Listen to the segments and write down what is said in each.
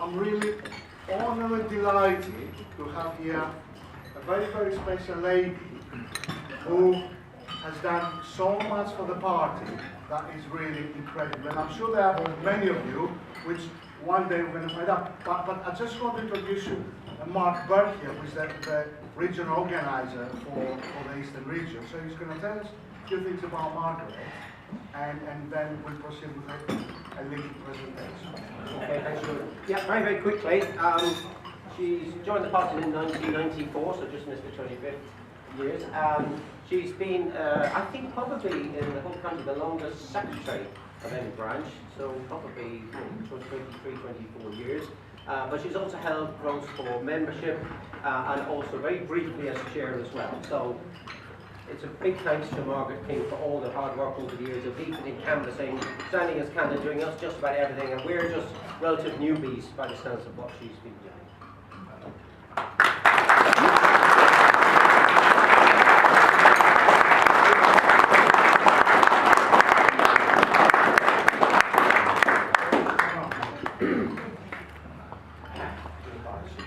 I'm really honoured and delighted to have here a very, very special lady who has done so much for the party. That is really incredible. And I'm sure there are many of you, which one day we're going to find out. But I just want to introduce you Mark Burke here, who is the regional organizer for the Eastern region. So he's going to tell us a few things about Margaret, and then we'll proceed with a little presentation. Okay, thanks, Stuart. Yeah, very, very quickly. She's joined the party in 1994, so just missed the 25th years. She's been, I think, probably in the whole country the longest secretary of any branch, so probably 23, 24 years. But she's also held roles for membership and also very briefly as chair as well. So it's a big thanks to Margaret King for all the hard work over the years of deepening canvassing, standing as candidate, doing us just about everything, and we're just relative newbies by the sense of what she's been doing.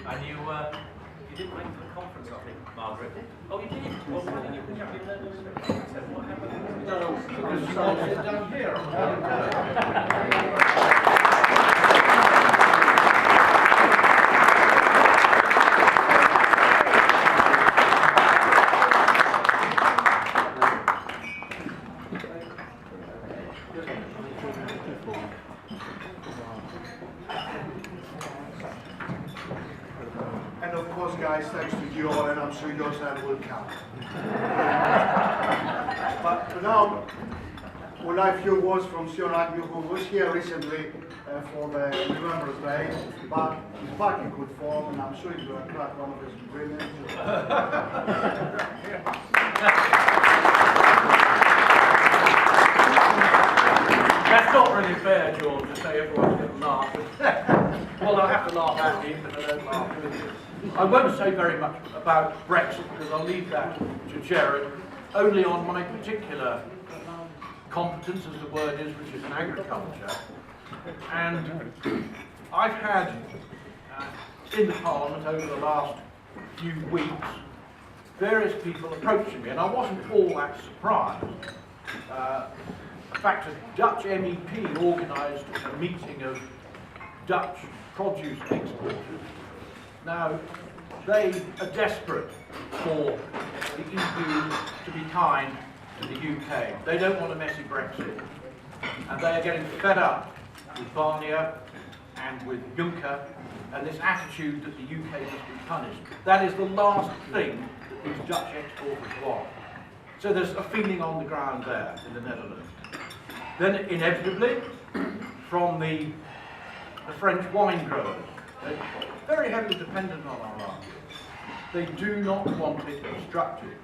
And you didn't make the conference, I think, Margaret. Oh, you did? Well, why didn't you pick up your letters? What happened? Because you all sit down here. And of course, guys, thanks to you all, and I'm sure your side will count. But now, we'll have a few words from Stuart Agnew, who was here recently for the Remembrance Day, but he's back in good form, and I'm sure he's going to crack one of his brilliant. That's not really fair, George, to say everyone's going to laugh. Well, I have to laugh at him, but I don't laugh with him. I won't say very much about Brexit because I'll leave that to Gerard, only on my particular competence, as the word is, which is in agriculture. And I've had in the Parliament over the last few weeks various people approaching me, and I wasn't all that surprised. In fact, a Dutch MEP organised a meeting of Dutch produce exporters. Now, they are desperate for the EU to be kind to the UK. They don't want a messy Brexit. And they are getting fed up with Barnier and with Juncker and this attitude that the UK must be punished. That is the last thing that these Dutch exporters want. So there's a feeling on the ground there in the Netherlands. Then inevitably, from the French wine growers, they're very heavily dependent on our market. They do not want it obstructed.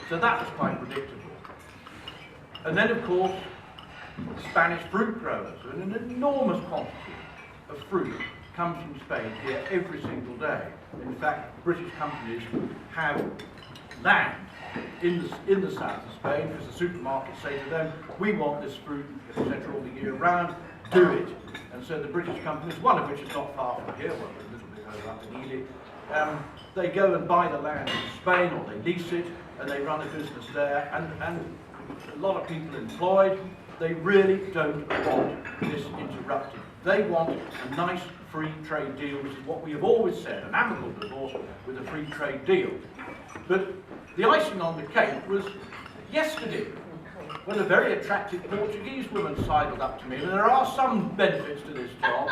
So that was quite predictable. And then, of course, Spanish fruit growers, and an enormous quantity of fruit comes from Spain here every single day. In fact, British companies have land in the south of Spain because the supermarkets say to them, we want this fruit, etc. all the year round, do it. And so the British companies, one of which is not far from here, one a little bit over up in Ely, they go and buy the land in Spain, or they lease it, and they run a business there, and a lot of people employed. They really don't want this interrupted. They want a nice free trade deal, which is what we have always said, an amicable divorce with a free trade deal. But the icing on the cake was yesterday, when a very attractive Portuguese woman sidled up to me, and there are some benefits to this job.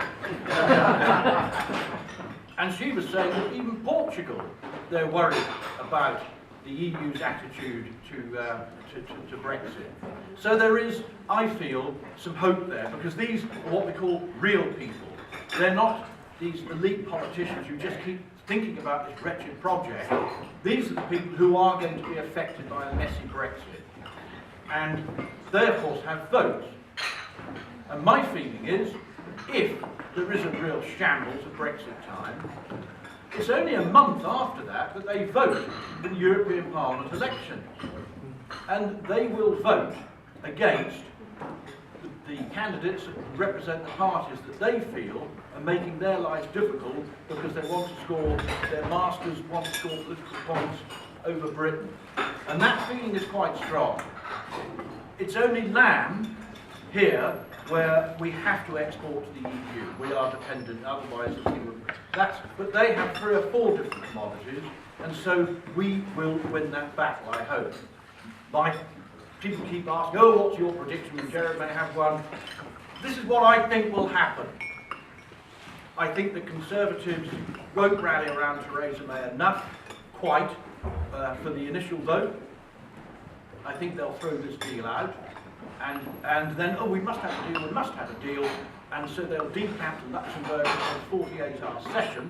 And she was saying that even Portugal, they're worried about the EU's attitude to Brexit. So there is, I feel, some hope there, because these are what we call real people. They're not these elite politicians who just keep thinking about this wretched project. These are the people who are going to be affected by a messy Brexit. And they, of course, have votes. And my feeling is, if there is a real shambles at Brexit time, it's only a month after that they vote in the European Parliament elections. And they will vote against the the candidates represent the parties that they feel are making their lives difficult because they want to score, their masters want to score political points over Britain. And that feeling is quite strong. It's only lamb here where we have to export to the EU. We are dependent, otherwise but they have 3 or 4 different commodities, and so we will win that battle, I hope. People keep asking, oh, what's your prediction? And Gerard may have one. This is what I think will happen. I think the Conservatives won't rally around Theresa May enough, quite, for the initial vote. I think they'll throw this deal out, and then, oh, we must have a deal, and so they'll decamp to Luxembourg for a 48-hour session,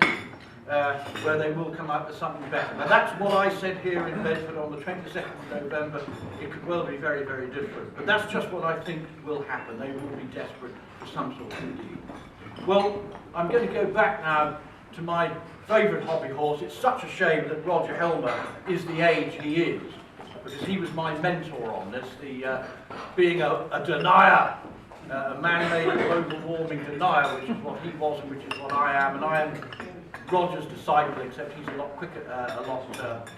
where they will come up with something better. Now that's what I said here in Bedford on the 22nd of November. It could well be very, very different. But that's just what I think will happen. They will be desperate for some sort of deal. Well, I'm going to go back now to my favourite hobby horse. It's such a shame that Roger Helmer is the age he is, because he was my mentor on this, being a denier, a man-made global warming denier, which is what he was and which is what I am. And I am Roger's disciple, except he's a lot quicker, a lot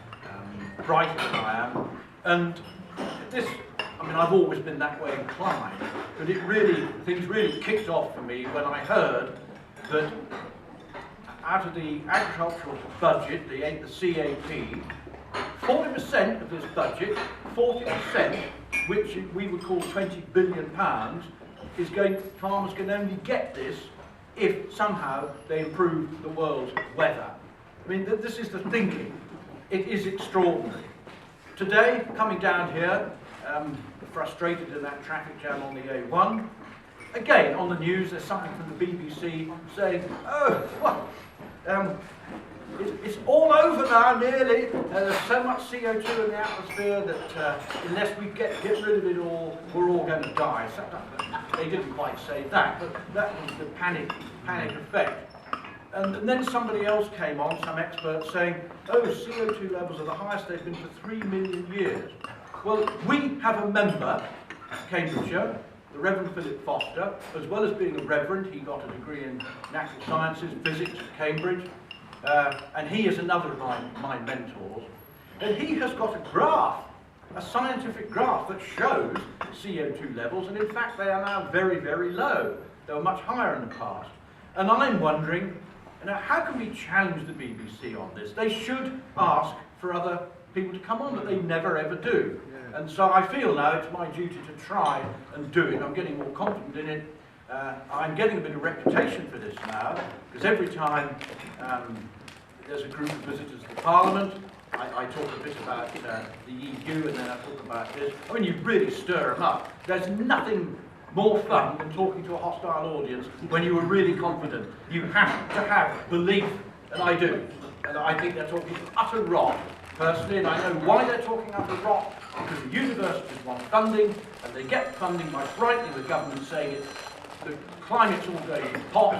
brighter than I am. And this, I mean, I've always been that way inclined, but things really kicked off for me when I heard that out of the agricultural budget, the CAP, 40% of this budget, 40%, which we would call £20 billion, farmers can only get this if somehow they improve the world's weather. I mean, this is the thinking. It is extraordinary. Today, coming down here, frustrated in that traffic jam on the A1, again, on the news, there's something from the BBC saying, oh, well, it's all over now, nearly. There's so much CO2 in the atmosphere that unless we get rid of it all, we're all going to die. So, they didn't quite say that, but that was the panic effect. And then somebody else came on, some expert, saying, oh, CO2 levels are the highest they've been for 3 million years. Well, we have a member, Cambridgeshire, the Reverend Philip Foster. As well as being a reverend, he got a degree in natural sciences, physics at Cambridge. And he is another of my mentors. And he has got a graph, a scientific graph that shows CO2 levels, and in fact they are now very, very low. They were much higher in the past. And I'm wondering, how can we challenge the BBC on this? They should ask for other people to come on, but they never ever do. And so I feel now it's my duty to try and do it. I'm getting more confident in it. I'm getting a bit of reputation for this now, because every time there's a group of visitors to Parliament, I talk a bit about the EU, and then I talk about this. I mean, you really stir them up. There's nothing more fun than talking to a hostile audience when you are really confident. You have to have belief, and I do. And I think they're talking utter rot, personally, and I know why they're talking utter rot, because the universities want funding, and they get funding by frightening the government, saying the climate's all going hot,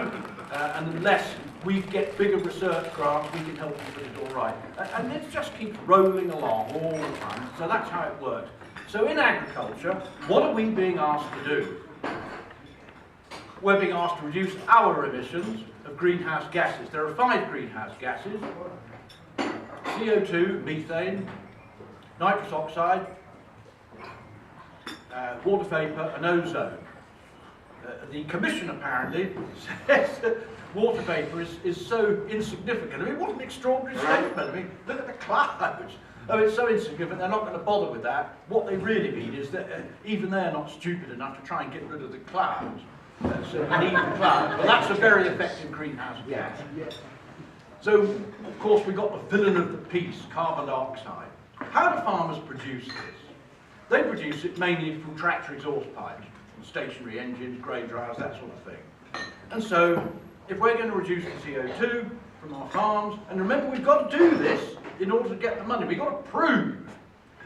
and unless we get bigger research grants, we can help you put it all right. And it just keeps rolling along all the time. So that's how it works. So in agriculture, what are we being asked to do? We're being asked to reduce our emissions of greenhouse gases. There are 5 greenhouse gases: CO2, methane, nitrous oxide, water vapour, and ozone. The Commission apparently says that water vapour is so insignificant. I mean, what an extraordinary statement. I mean, look at the clouds. Oh, it's so insignificant, they're not going to bother with that. What they really mean is that even they're not stupid enough to try and get rid of the clouds. So they need the clouds. Well, that's a very effective greenhouse gas. So, of course, we've got the villain of the piece, carbon dioxide. How do farmers produce this? They produce it mainly from tractor exhaust pipes, from stationary engines, grain dryers, that sort of thing. And so, if we're going to reduce the CO2 from our farms, and remember, we've got to do this in order to get the money. We've got to prove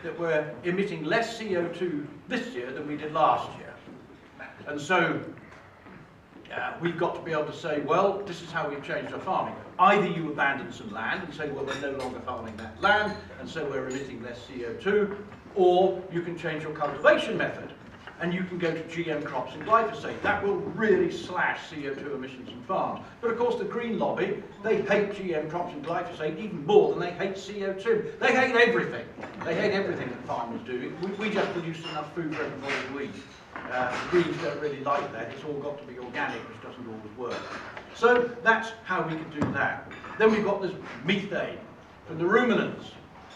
that we're emitting less CO2 this year than we did last year. And so, we've got to be able to say, well, this is how we've changed our farming. Either you abandon some land and say, well, we're no longer farming that land, and so we're emitting less CO2, or you can change your cultivation method. and you can go to GM crops and glyphosate. That will really slash CO2 emissions from farms. But of course the Green lobby, they hate GM crops and glyphosate even more than they hate CO2. They hate everything. They hate everything that farmers do. We just produce enough food for everybody to eat. The Greens don't really like that. It's all got to be organic, which doesn't always work. So that's how we can do that. Then we've got this methane from the ruminants.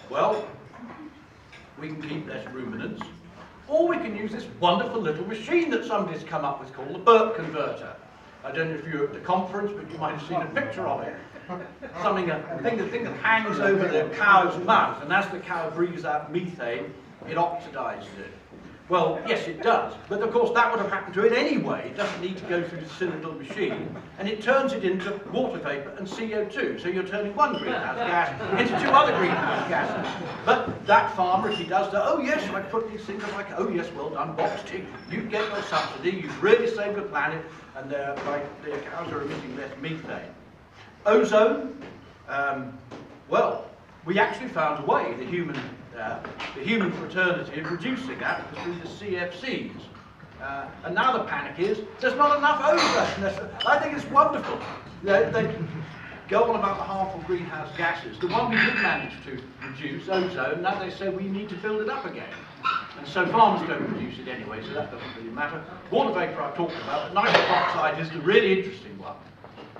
Well, we can keep less ruminants, or we can use this wonderful little machine that somebody's come up with called the burp converter. I don't know if you were at the conference, but you might have seen a picture of it. A thing that hangs over the cow's mouth, and as the cow breathes out methane, it oxidizes it. Well, yes, it does, but of course that would have happened to it anyway. It doesn't need to go through the silly little machine, and it turns it into water vapour and CO2. So you're turning one greenhouse gas into two other greenhouse gases. But that farmer, if he does that, oh yes, I put these things like, oh yes, well done, box tick. You get your subsidy, you've really saved the planet, and their cows are emitting less methane. Ozone, well, we actually found a way, the human fraternity of reducing that was through the CFCs. And now the panic is, there's not enough ozone. I think it's wonderful. They go on about the harmful greenhouse gases. The one we did manage to reduce, ozone, now they say we need to build it up again. And so farmers don't produce it anyway, so that doesn't really matter. Water vapour I've talked about, but nitrous oxide is the really interesting one,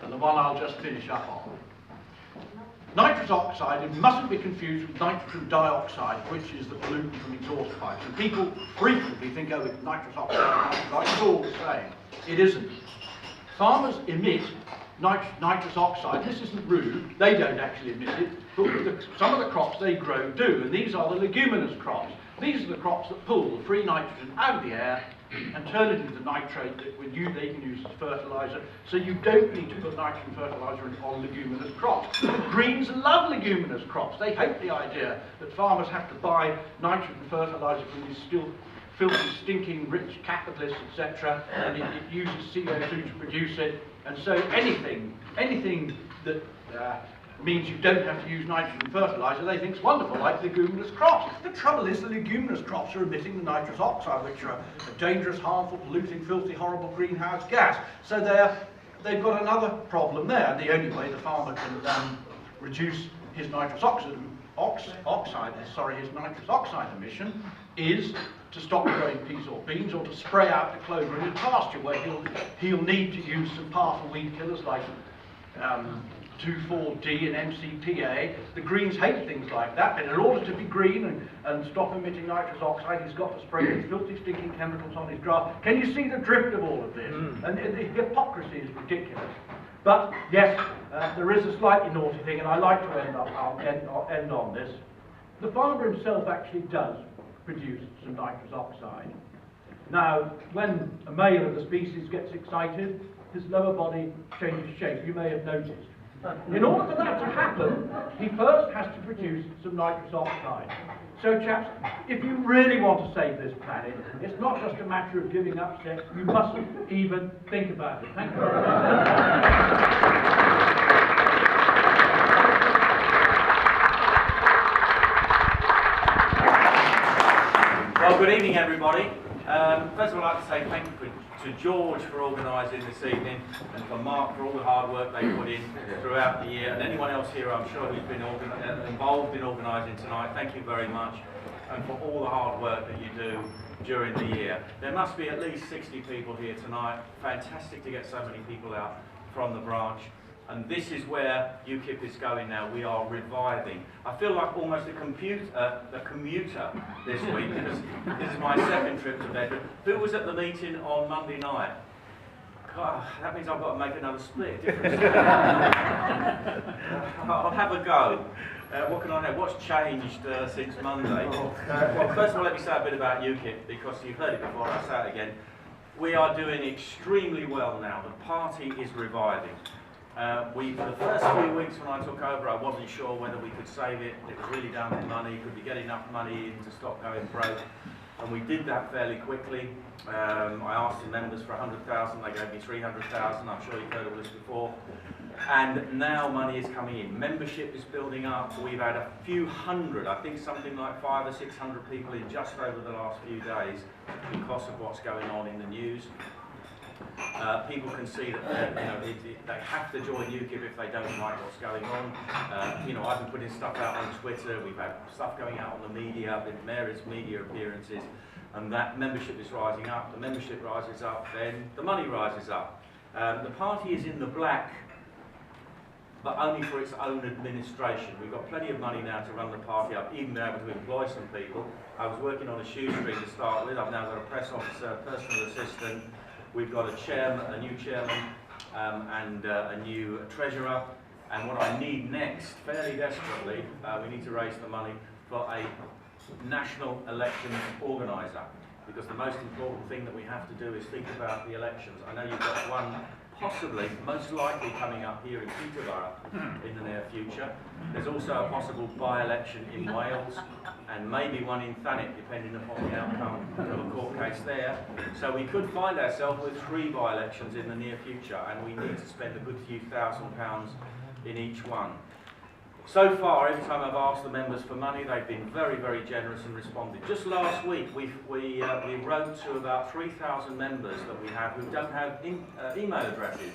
and the one I'll just finish up on. Nitrous oxide, it mustn't be confused with nitrogen dioxide, which is the pollutant from exhaust pipes. And people frequently think, oh, it's nitrous oxide, it's all the same. It isn't. Farmers emit nitrous oxide. This isn't rude, they don't actually emit it, but some of the crops they grow do, and these are the leguminous crops. These are the crops that pull the free nitrogen out of the air and turn it into nitrate that they can use as fertiliser, so you don't need to put nitrogen fertiliser on leguminous crops. Greens love leguminous crops. They hate the idea that farmers have to buy nitrogen fertiliser from these still filthy, stinking, rich capitalists, etc., and it uses CO2 to produce it, and so anything that means you don't have to use nitrogen fertiliser, they think is wonderful, like leguminous crops. The trouble is the leguminous crops are emitting the nitrous oxide, which are a dangerous, harmful, polluting, filthy, horrible greenhouse gas. So they've got another problem there. The only way the farmer can reduce his nitrous oxide emission is to stop growing peas or beans, or to spray out the clover in his pasture, where he'll need to use some powerful weed killers like 2,4-D and MCPA. The Greens hate things like that, but in order to be green and stop emitting nitrous oxide, he's got to spray these filthy, stinking chemicals on his grass. Can you see the drift of all of this? And the hypocrisy is ridiculous. But yes, there is a slightly naughty thing, and I like to I'll end on this. The farmer himself actually does produce some nitrous oxide. Now, when a male of the species gets excited, his lower body changes shape. You may have noticed. In order for that to happen, he first has to produce some nitrous oxide. So chaps, if you really want to save this planet, it's not just a matter of giving up sex, you mustn't even think about it. Thank you very much. Well, good evening, everybody. First of all, I'd like to say thank you to George for organising this evening, and for Mark for all the hard work they put in throughout the year, and anyone else here I'm sure who's been involved in organising tonight. Thank you very much, and for all the hard work that you do during the year. There must be at least 60 people here tonight. Fantastic to get so many people out from the branch. And this is where UKIP is going now. We are reviving. I feel like almost a commuter this week, because this is my second trip to Bedford. Who was at the meeting on Monday night? God, that means I've got to make another split. I'll have a go. What can I know? What's changed since Monday? Well, first of all, let me say a bit about UKIP, because you've heard it before, I'll say it again. We are doing extremely well now. The party is reviving. For the first few weeks when I took over, I wasn't sure whether we could save it. It was really down to money. Could we get enough money in to stop going broke? And we did that fairly quickly. I asked the members for 100,000. They gave me 300,000. I'm sure you've heard all this before. And now money is coming in. Membership is building up. We've had a few hundred, I think something like 500 or 600 people in just over the last few days because of what's going on in the news. People can see that they have to join UKIP if they don't like what's going on. I've been putting stuff out on Twitter. We've had stuff going out on the media, been various media appearances, and that membership is rising up. The membership rises up, then the money rises up. The party is in the black, but only for its own administration. We've got plenty of money now to run the party up, even able to employ some people. I was working on a shoestring to start with. I've now got a press officer, personal assistant. We've got a chairman, a new chairman, and a new treasurer. And what I need next, fairly desperately, we need to raise the money for a national elections organiser. Because the most important thing that we have to do is think about the elections. I know you've got one possibly, most likely coming up here in Peterborough in the near future. There's also a possible by-election in Wales and maybe one in Thanet, depending upon the outcome of a court case there. So we could find ourselves with 3 by-elections in the near future, and we need to spend a good few £1,000s in each one. So far, every time I've asked the members for money, they've been very, very generous and responded. Just last week, we wrote to about 3,000 members that we have who don't have email addresses.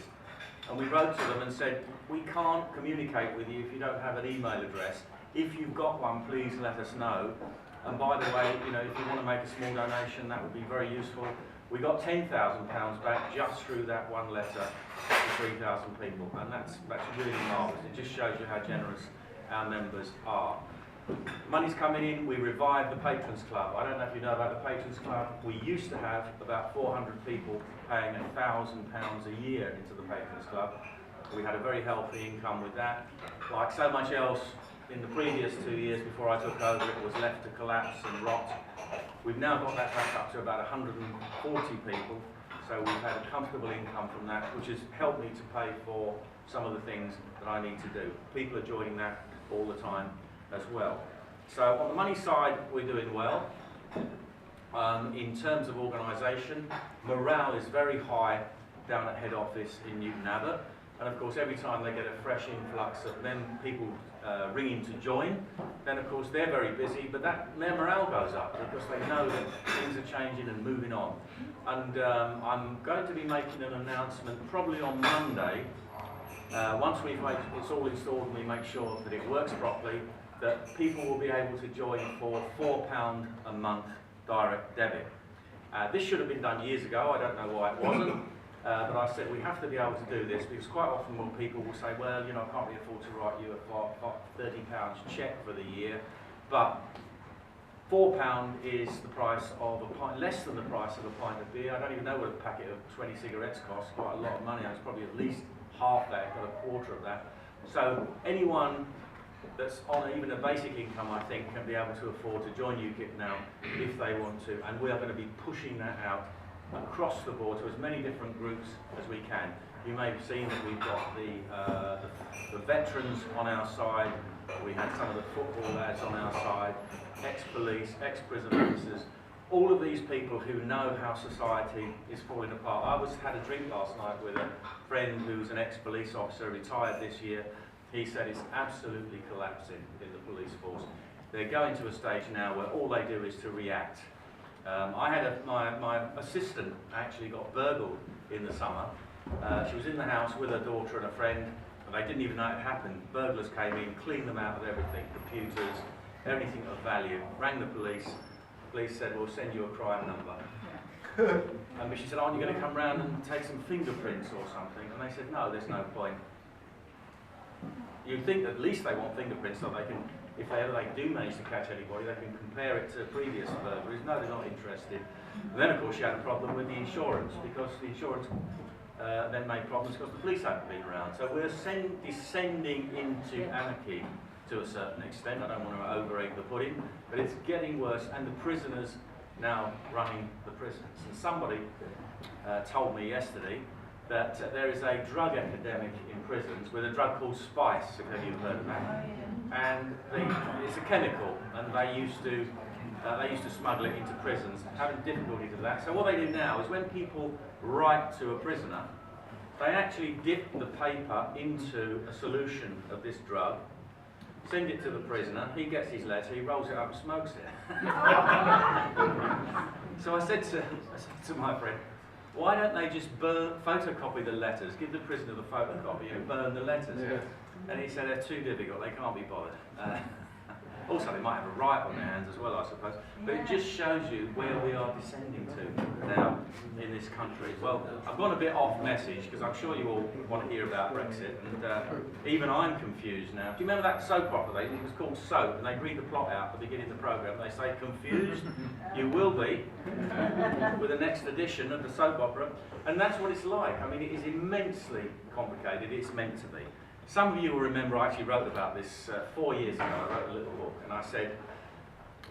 And we wrote to them and said, we can't communicate with you if you don't have an email address. If you've got one, please let us know. And by the way, if you want to make a small donation, that would be very useful. We got £10,000 back just through that one letter to 3,000 people. And that's really marvellous. It just shows you how generous our members are. Money's coming in. We revived the Patrons Club. I don't know if you know about the Patrons Club. We used to have about 400 people paying £1,000 a year into the Patrons Club. We had a very healthy income with that. Like so much else in the previous 2 years before I took over, it was left to collapse and rot. We've now got that back up to about 140 people. So we've had a comfortable income from that, which has helped me to pay for some of the things that I need to do. People are joining that all the time as well. So on the money side, we're doing well. In terms of organisation, morale is very high down at head office in Newton Abbot. And of course, every time they get a fresh influx of people ringing to join, then of course they're very busy, but their morale goes up because they know that things are changing and moving on. And I'm going to be making an announcement probably on Monday. Once it's all installed and we make sure that it works properly, that people will be able to join for £4 a month direct debit. This should have been done years ago. I don't know why it wasn't. But I said we have to be able to do this because quite often when people will say, well, I can't really afford to write you a £30 cheque for the year, but £4 is the price of a pint, less than the price of a pint of beer. I don't even know what a packet of 20 cigarettes costs, quite a lot of money. It's probably at least half that, got a quarter of that. So anyone that's on even a basic income, I think, can be able to afford to join UKIP now if they want to, and we are going to be pushing that out across the board to as many different groups as we can. You may have seen that we've got the veterans on our side, we had some of the football lads on our side, ex-police, ex-prison officers, all of these people who know how society is falling apart. I had a drink last night with a friend who's an ex-police officer, retired this year. He said it's absolutely collapsing in the police force. They're going to a stage now where all they do is to react. I had my assistant actually got burgled in the summer. She was in the house with her daughter and a friend, and they didn't even know it happened. Burglars came in, cleaned them out of everything, computers, everything of value, rang the police. The police said, we'll send you a crime number. And she said, aren't you going to come round and take some fingerprints or something? And they said, no, there's no point. You'd think that at least they want fingerprints so they can, if they do manage to catch anybody, they can compare it to previous burglaries. No, they're not interested. And then, of course, she had a problem with the insurance, because the insurance then made problems because the police hadn't been around. So we're descending into anarchy to a certain extent. I don't want to over-egg the pudding, but it's getting worse, and the prisoners now running the prisons. And somebody told me yesterday that there is a drug epidemic in prisons with a drug called spice, have you heard of that? And it's a chemical, and they used to smuggle it into prisons, having difficulties with that. So what they do now is when people write to a prisoner, They actually dip the paper into a solution of this drug, send it to the prisoner, he gets his letter, he rolls it up and smokes it. So I said to my friend, why don't they just photocopy the letters, give the prisoner the photocopy and burn the letters? Yeah. And he said they're too difficult, they can't be bothered. Also, they might have a right on their hands as well, I suppose. But it just shows you where we are descending to now in this country. Well, I've gone a bit off message because I'm sure you all want to hear about Brexit, and even I'm confused now. Do you remember that soap opera? It was called Soap, and they'd read the plot out at the beginning of the programme. They say, confused? You will be, with the next edition of the soap opera. And that's what it's like. I mean, it is immensely complicated. It's meant to be. Some of you will remember I actually wrote about this 4 years ago. I wrote a little book, and I said,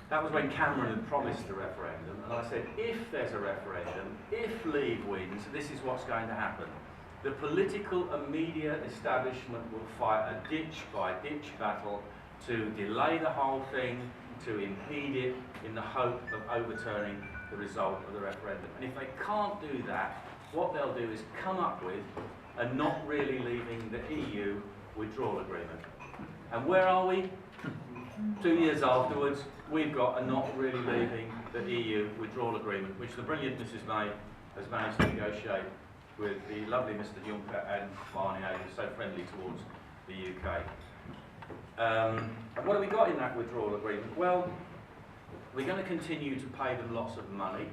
that was when Cameron had promised a referendum, and I said, if there's a referendum, if Leave wins, this is what's going to happen. The political and media establishment will fight a ditch-by-ditch battle to delay the whole thing, to impede it, in the hope of overturning the result of the referendum. And if they can't do that, what they'll do is come up with a not really leaving the EU withdrawal agreement. And where are we? 2 years afterwards, we've got a not really leaving the EU withdrawal agreement, which the brilliant Mrs May has managed to negotiate with the lovely Mr Juncker and Barnier, who's so friendly towards the UK. And what have we got in that withdrawal agreement? Well, we're going to continue to pay them lots of money.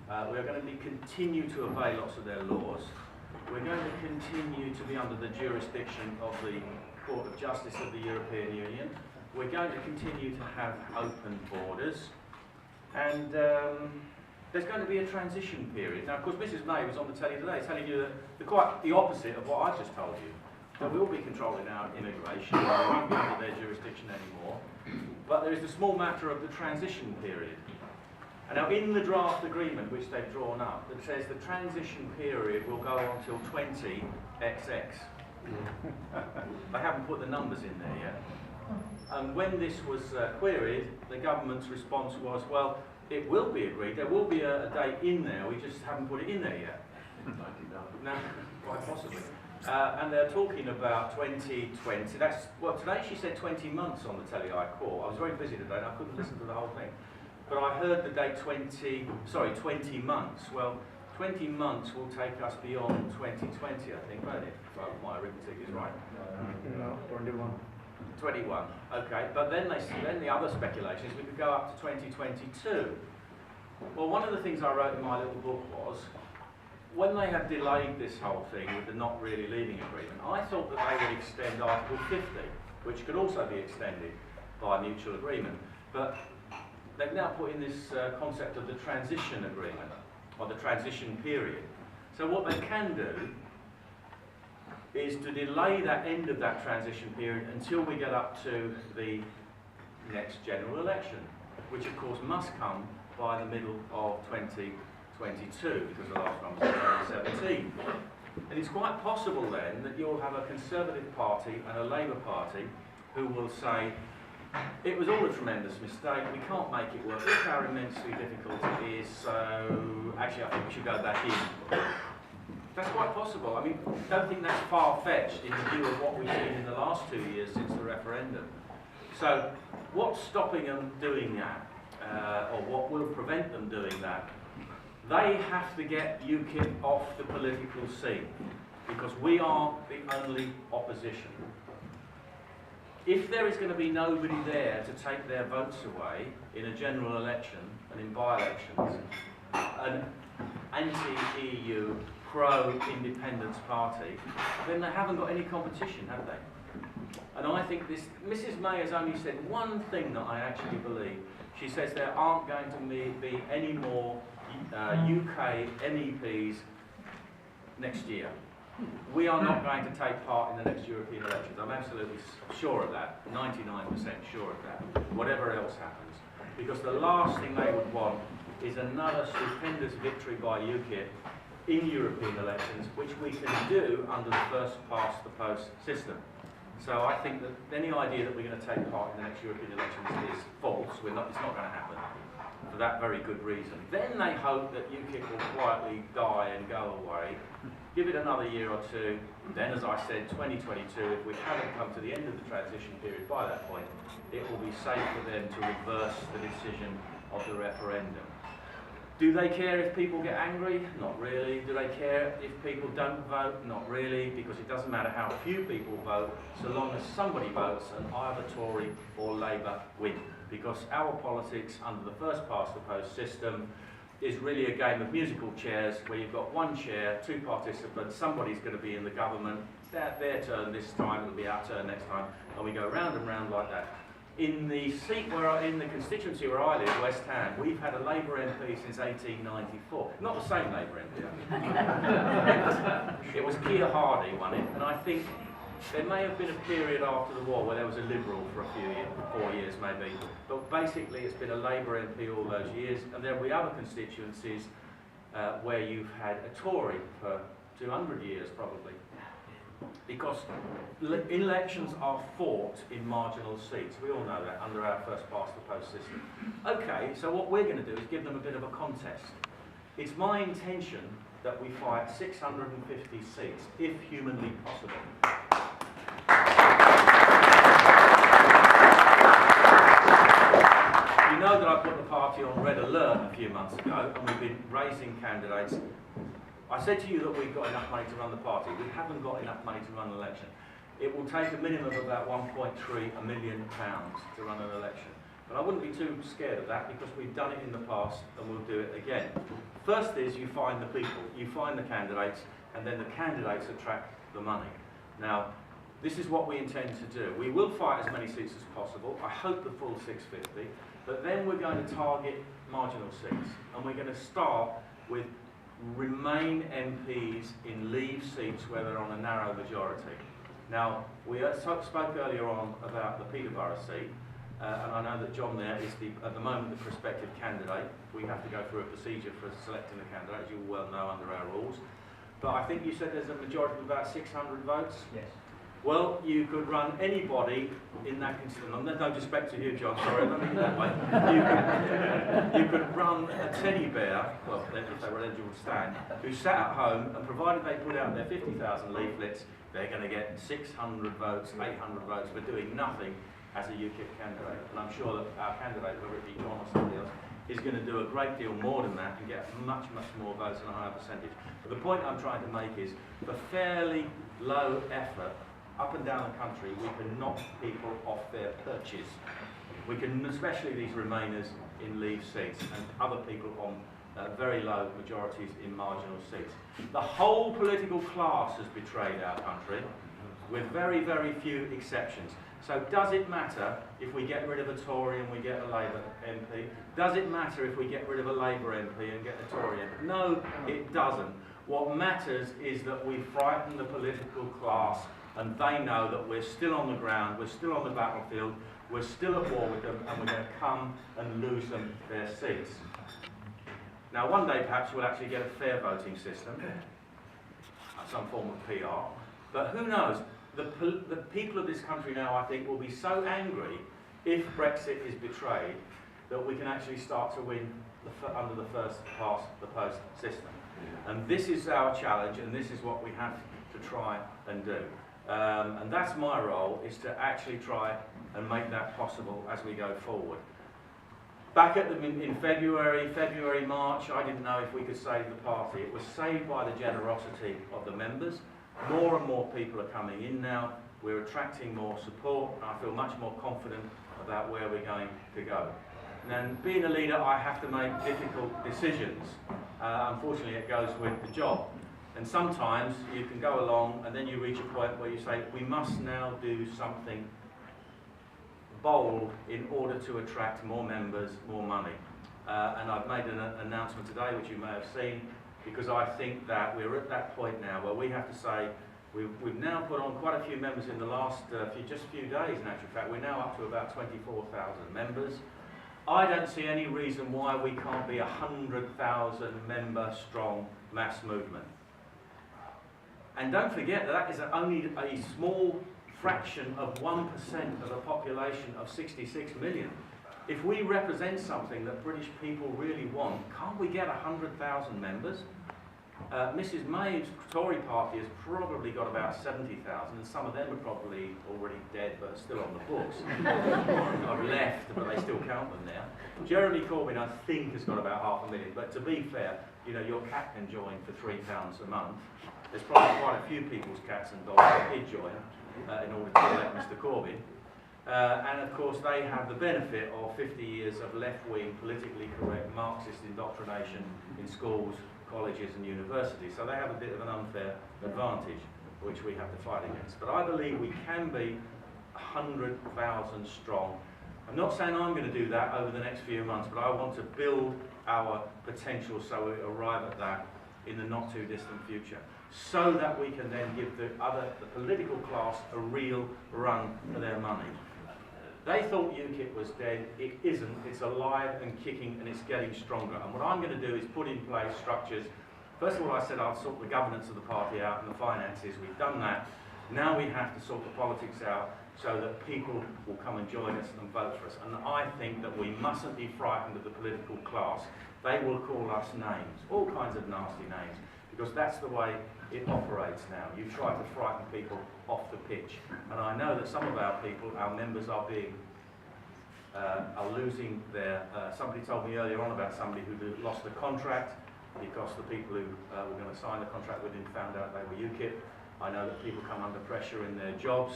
We're going to continue to obey lots of their laws. We're going to continue to be under the jurisdiction of the Court of Justice of the European Union. We're going to continue to have open borders. And there's going to be a transition period. Now, of course, Mrs May was on the telly today telling you quite the opposite of what I just told you. That we'll be controlling our immigration. We won't be under their jurisdiction anymore. But there is the small matter of the transition period. And now in the draft agreement which they've drawn up, it says the transition period will go on till 20XX. They haven't put the numbers in there yet. And when this was queried, the government's response was, well, it will be agreed, there will be a date in there, we just haven't put it in there yet. No, quite possibly. And they're talking about 2020. That's, well, today she said 20 months on the telly I caught. I was very busy today and I couldn't listen to the whole thing. But I heard the date 20 months. Well, 20 months will take us beyond 2020, I think, won't it? If my arithmetic is right. No, 21. 21, okay. But then the other speculation is we could go up to 2022. Well, one of the things I wrote in my little book was, when they had delayed this whole thing with the not really leaving agreement, I thought that they would extend Article 50, which could also be extended by mutual agreement. But they've now put in this concept of the transition agreement, or the transition period. So what they can do is to delay that end of that transition period until we get up to the next general election, which of course must come by the middle of 2022, because the last one was in 2017. And it's quite possible then that you'll have a Conservative Party and a Labour Party who will say, it was all a tremendous mistake, we can't make it work, look how immensely difficult it is, so actually I think we should go back in. That's quite possible. I mean, I don't think that's far-fetched in the view of what we've seen in the last 2 years since the referendum. So, what's stopping them doing that? Or what will prevent them doing that? They have to get UKIP off the political scene, because we are the only opposition. If there is going to be nobody there to take their votes away in a general election and in by-elections, an anti-EU, pro-independence party, then they haven't got any competition, have they? And I think this, Mrs May has only said one thing that I actually believe. She says there aren't going to be any more UK MEPs next year. We are not going to take part in the next European elections. I'm absolutely sure of that, 99% sure of that, whatever else happens. Because the last thing they would want is another stupendous victory by UKIP in European elections, which we can do under the first past the post system. So I think that any idea that we're going to take part in the next European elections is false. It's not going to happen. for that very good reason. Then they hope that UKIP will quietly die and go away. Give it another year or two. Then, as I said, 2022, if we haven't come to the end of the transition period by that point, it will be safe for them to reverse the decision of the referendum. Do they care if people get angry? Not really. Do they care if people don't vote? Not really, because it doesn't matter how few people vote, so long as somebody votes and either Tory or Labour win. Because our politics under the first past the post system is really a game of musical chairs where you've got one chair, two participants, somebody's going to be in the government, their turn this time, it'll be our turn next time, and we go round and round like that. In the in the constituency where I live, West Ham, we've had a Labour MP since 1894. Not the same Labour MP. It was Keir Hardie won it, and I think there may have been a period after the war where there was a Liberal for a few years, 4 years maybe, but basically it's been a Labour MP all those years, and there will be other constituencies where you've had a Tory for 200 years probably. Because elections are fought in marginal seats. We all know that under our first past the post system. Okay, so what we're going to do is give them a bit of a contest. It's my intention that we fight 650 seats, if humanly possible. You know that I put the party on red alert a few months ago, and we've been raising candidates. I said to you that we've got enough money to run the party. We haven't got enough money to run an election. It will take a minimum of about £1.3 million to run an election. But I wouldn't be too scared of that because we've done it in the past and we'll do it again. First is you find the people, you find the candidates, and then the candidates attract the money. Now, this is what we intend to do. We will fight as many seats as possible. I hope the full 650, but then we're going to target marginal seats. And we're going to start with Remain MPs in Leave seats where they're on a narrow majority. Now, we spoke earlier on about the Peterborough seat, and I know that John there is at the moment the prospective candidate. We have to go through a procedure for selecting the candidate, as you well know under our rules. But I think you said there's a majority of about 600 votes? Yes. Well, you could run anybody in that constituency. No disrespect to you, John, sorry, I don't mean it that way. You could run a teddy bear, well, if they were eligible to stand, who sat at home, and provided they put out their 50,000 leaflets, they're going to get 600 votes, 800 votes for doing nothing as a UKIP candidate. And I'm sure that our candidate, whether it be John or somebody else, is going to do a great deal more than that and get much, much more votes and a higher percentage. But the point I'm trying to make is, for fairly low effort, up and down the country, we can knock people off their perches. We can, especially these Remainers in Leave seats and other people on very low majorities in marginal seats. The whole political class has betrayed our country, with very, very few exceptions. So does it matter if we get rid of a Tory and we get a Labour MP? Does it matter if we get rid of a Labour MP and get a Tory MP? No, it doesn't. What matters is that we frighten the political class and they know that we're still on the ground, we're still on the battlefield, we're still at war with them, and we're going to come and lose them their seats. Now, one day perhaps we'll actually get a fair voting system, some form of PR, but who knows? The people of this country now, I think, will be so angry if Brexit is betrayed that we can actually start to win under the first past the post system. And this is our challenge, and this is what we have to try and do. And that's my role, is to actually try and make that possible as we go forward. Back at in February, March, I didn't know if we could save the party. It was saved by the generosity of the members. More and more people are coming in now. We're attracting more support, and I feel much more confident about where we're going to go. And being a leader, I have to make difficult decisions. Unfortunately, it goes with the job. And sometimes you can go along and then you reach a point where you say, we must now do something bold in order to attract more members, more money. And I've made an announcement today, which you may have seen, because I think that we're at that point now where we have to say, we've now put on quite a few members in the last few days, in actual fact. We're now up to about 24,000 members. I don't see any reason why we can't be a 100,000 member strong mass movement. And don't forget that is only a small fraction of 1% of a population of 66 million. If we represent something that British people really want, can't we get 100,000 members? Mrs May's Tory party has probably got about 70,000, and some of them are probably already dead but are still on the books. Or left, but they still count them now. Jeremy Corbyn, I think, has got about 500,000, but to be fair, you know, your cat can join for £3 a month. There's probably quite a few people's cats and dogs that did join in order to elect Mr Corbyn. And of course they have the benefit of 50 years of left-wing, politically correct Marxist indoctrination in schools, colleges and universities. So they have a bit of an unfair advantage, which we have to fight against. But I believe we can be 100,000 strong. I'm not saying I'm going to do that over the next few months, but I want to build our potential so we arrive at that in the not too distant future, so that we can then give the political class a real run for their money. They thought UKIP was dead. It isn't. It's alive and kicking, and it's getting stronger. And what I'm going to do is put in place structures. First of all, I said I'll sort the governance of the party out and the finances. We've done that. Now we have to sort the politics out so that people will come and join us and vote for us. And I think that we mustn't be frightened of the political class. They will call us names, all kinds of nasty names, because that's the way it operates now. You try to frighten people off the pitch. And I know that some of our people, our members, are losing their... somebody told me earlier on about somebody who lost the contract because the people who were going to sign the contract with him found out they were UKIP. I know that people come under pressure in their jobs.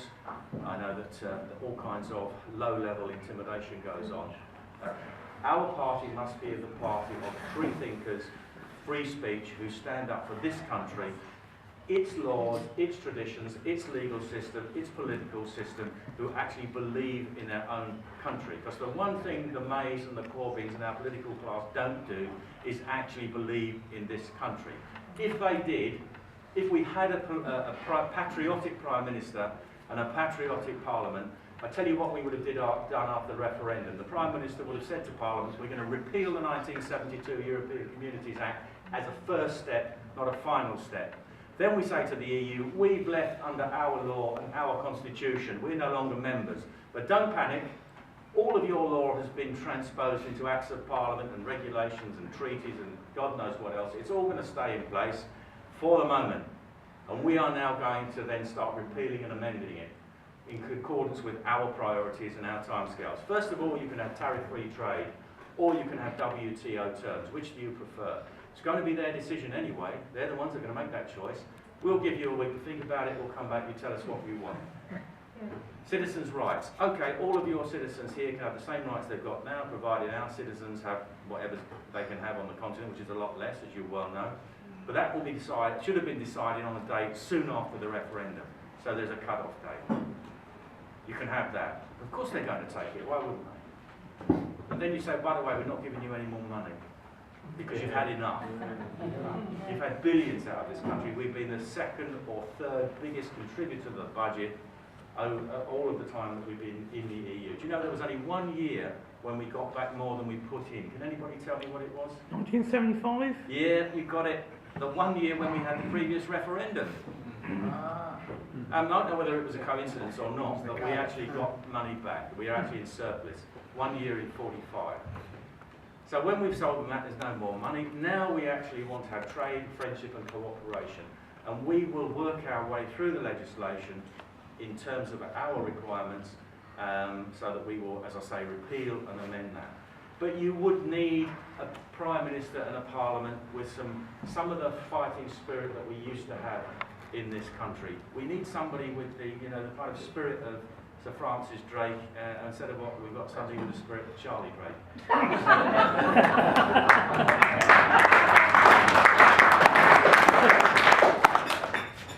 I know that all kinds of low-level intimidation goes on. Our party must be the party of free thinkers, free speech, who stand up for this country, its laws, its traditions, its legal system, its political system, who actually believe in their own country. Because the one thing the Mays and the Corbyns and our political class don't do is actually believe in this country. If they did, if we had a patriotic Prime Minister and a patriotic Parliament, I tell you what we would have done after the referendum. The Prime Minister would have said to Parliament, we're going to repeal the 1972 European Communities Act as a first step, not a final step. Then we say to the EU, we've left under our law and our constitution. We're no longer members. But don't panic. All of your law has been transposed into acts of Parliament and regulations and treaties and God knows what else. It's all going to stay in place for the moment. And we are now going to then start repealing and amending it in accordance with our priorities and our timescales. First of all, you can have tariff-free trade, or you can have WTO terms. Which do you prefer? It's going to be their decision anyway. They're the ones that are going to make that choice. We'll give you a week to think about it. We'll come back. You tell us what we want. Citizens' rights. Okay, all of your citizens here can have the same rights they've got now, provided our citizens have whatever they can have on the continent, which is a lot less, as you well know. But that will be decided, should have been decided on a date soon after the referendum. So there's a cut-off date. You can have that. Of course they're going to take it. Why wouldn't they? And then you say, by the way, we're not giving you any more money because you've had enough. You've had billions out of this country. We've been the second or third biggest contributor to the budget all of the time that we've been in the EU. Do you know there was only 1 year when we got back more than we put in? Can anybody tell me what it was? 1975? Yeah, you got it. The 1 year when we had the previous referendum. I don't know whether it was a coincidence or not, but we actually got money back. We are actually in surplus. 1 year in 45. So when we've sold them that, there's no more money. Now we actually want to have trade, friendship and cooperation. And we will work our way through the legislation in terms of our requirements so that we will, as I say, repeal and amend that. But you would need a Prime Minister and a Parliament with some of the fighting spirit that we used to have in this country. We need somebody with the, you know, the kind of spirit of Sir Francis Drake, instead of what we've got somebody with the spirit of Charlie Drake.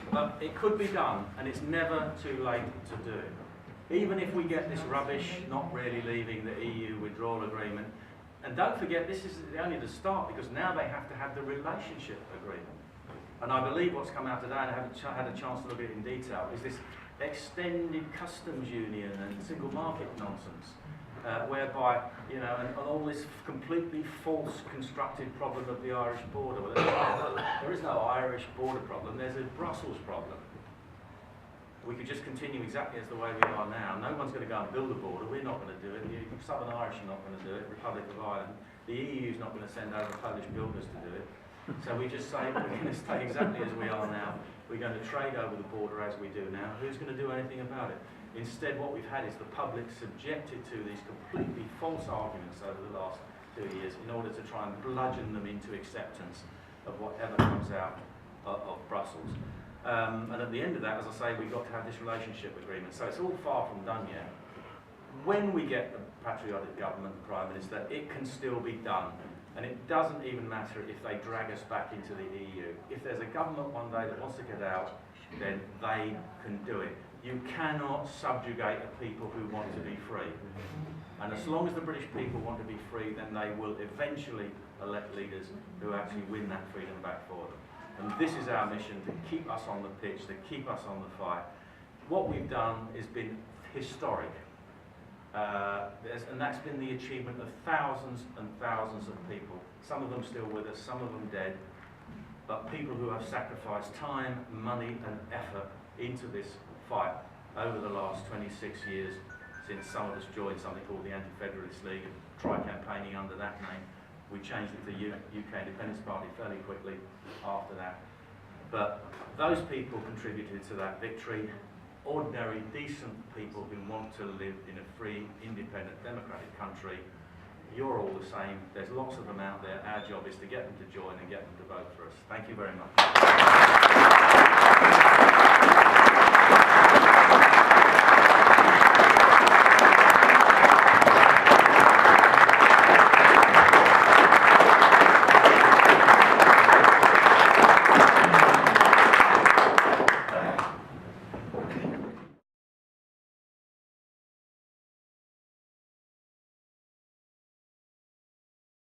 But it could be done, and it's never too late to do it. Even if we get this rubbish, not really leaving the EU withdrawal agreement, and don't forget this is only the start, because now they have to have the relationship agreement. And I believe what's come out today, and I haven't had a chance to look at it in detail, is this extended customs union and single market nonsense, whereby, you know, and all this completely false constructed problem of the Irish border. Well, there is no Irish border problem, there's a Brussels problem. we could just continue exactly as the way we are now. No one's going to go and build a border. We're not going to do it. The Southern Irish are not going to do it. Republic of Ireland. The EU is not going to send over Polish builders to do it. So we just say we're going to stay exactly as we are now. We're going to trade over the border as we do now. Who's going to do anything about it? Instead, what we've had is the public subjected to these completely false arguments over the last 2 years in order to try and bludgeon them into acceptance of whatever comes out of Brussels. And at the end of that, as I say, we've got to have this relationship agreement. So it's all far from done yet. When we get a patriotic government and Prime Minister, it can still be done. And it doesn't even matter if they drag us back into the EU. If there's a government one day that wants to get out, then they can do it. You cannot subjugate a people who want to be free. And as long as the British people want to be free, then they will eventually elect leaders who actually win that freedom back for them. And this is our mission, to keep us on the pitch, to keep us on the fight. What we've done has been historic. And that's been the achievement of thousands and thousands of people. Some of them still with us, some of them dead. But people who have sacrificed time, money and effort into this fight over the last 26 years, since some of us joined something called the Anti-Federalist League and tried campaigning under that name. We changed it to the UK Independence Party fairly quickly after that. But those people contributed to that victory. Ordinary, decent people who want to live in a free, independent, democratic country. You're all the same. There's lots of them out there. Our job is to get them to join and get them to vote for us. Thank you very much.